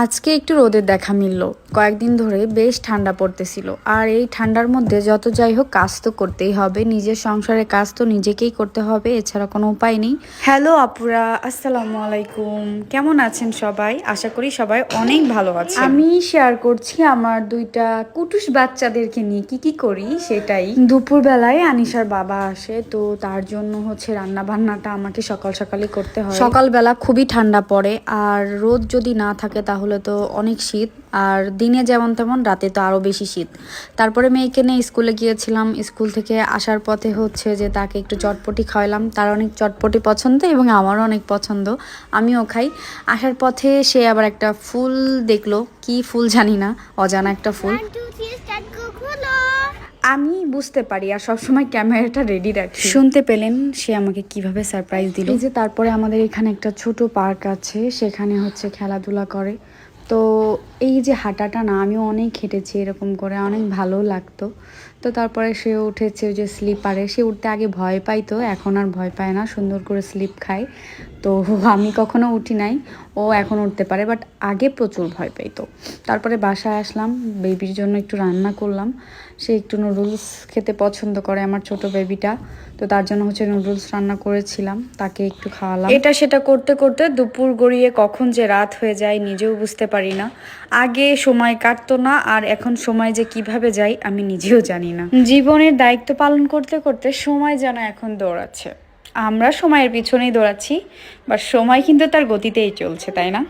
আজকে একটু রোদের দেখা মিলল। কয়েকদিন ধরে বেশ ঠান্ডা পড়তেছিল, আর এই ঠান্ডার মধ্যে যত যাই হোক কাজ তো করতেই হবে, নিজের সংসারের কাজ তো নিজেকেই করতে হবে, এছাড়া কোনো উপায় নেই। হ্যালো আপুরা, আসসালামু আলাইকুম। কেমন আছেন সবাই? আশা করি সবাই অনেক ভালো আছে। আমি শেয়ার করছি আমার দুইটা কুটুস বাচ্চাদেরকে নিয়ে কি করি সেটাই। দুপুরবেলায় আনিশার বাবা আসে, তো তার জন্য হচ্ছে রান্না বান্নাটা আমাকে সকাল সকালই করতে হয়। সকালবেলা খুবই ঠান্ডা পড়ে, আর রোদ যদি না থাকে তাহলে তো অনেক শীত, আর দিনে যেমন তেমন, রাতে তো আরও বেশি শীত। তারপরে মেয়েকে নিয়ে স্কুলে গিয়েছিলাম। স্কুল থেকে আসার পথে হচ্ছে যে তাকে একটু চটপটি খাওয়ালাম। তার অনেক চটপটি পছন্দ এবং আমারও অনেক পছন্দ, আমিও খাই। আসার পথে সে আবার একটা ফুল দেখলো, কি ফুল জানি না, অজানা একটা ফুল। আমি বুঝতে পারি আর সবসময় ক্যামেরাটা রেডি রাখি। শুনতে পেলেন সে আমাকে কিভাবে সারপ্রাইজ দিল। এই যে তারপরে আমাদের এখানে একটা ছোট পার্ক আছে, সেখানে হচ্ছে খেলাধুলা করে। তো এই যে হাঁটাটা না, আমিও অনেক হেঁটেছি এরকম করে, অনেক ভালো লাগতো। তো তারপরে সে উঠেছে ওই যে স্লিপারে। সে উঠতে আগে ভয় পাইতো, এখন আর ভয় পায় না, সুন্দর করে স্লিপ খায়। তো আমি কখনো উঠি নাই, ও এখন উঠতে পারে, বাট আগে প্রচুর ভয় পাইতো। তারপরে বাসায় আসলাম, বেবির জন্য একটু রান্না করলাম। সে একটু নুডলস খেতে পছন্দ করে আমার ছোট বেবিটা, তো তার জন্য হচ্ছে নুডলস রান্না করেছিলাম, তাকে একটু খাওয়ালাম। এটা সেটা করতে করতে দুপুর গড়িয়ে কখন যে রাত হয়ে যায় নিজেও বুঝতে পারি না। আগে সময় কাটতো না, আর এখন সময় যে কিভাবে যায় আমি নিজেও জানি না। জীবনের দায়িত্ব পালন করতে করতে সময় যেন এখন দৌড়াচ্ছে। আমরা সময়ের পিছনেই দৌড়াচ্ছি, বাট সময় কিন্তু তার গতিতেই চলছে, তাই না?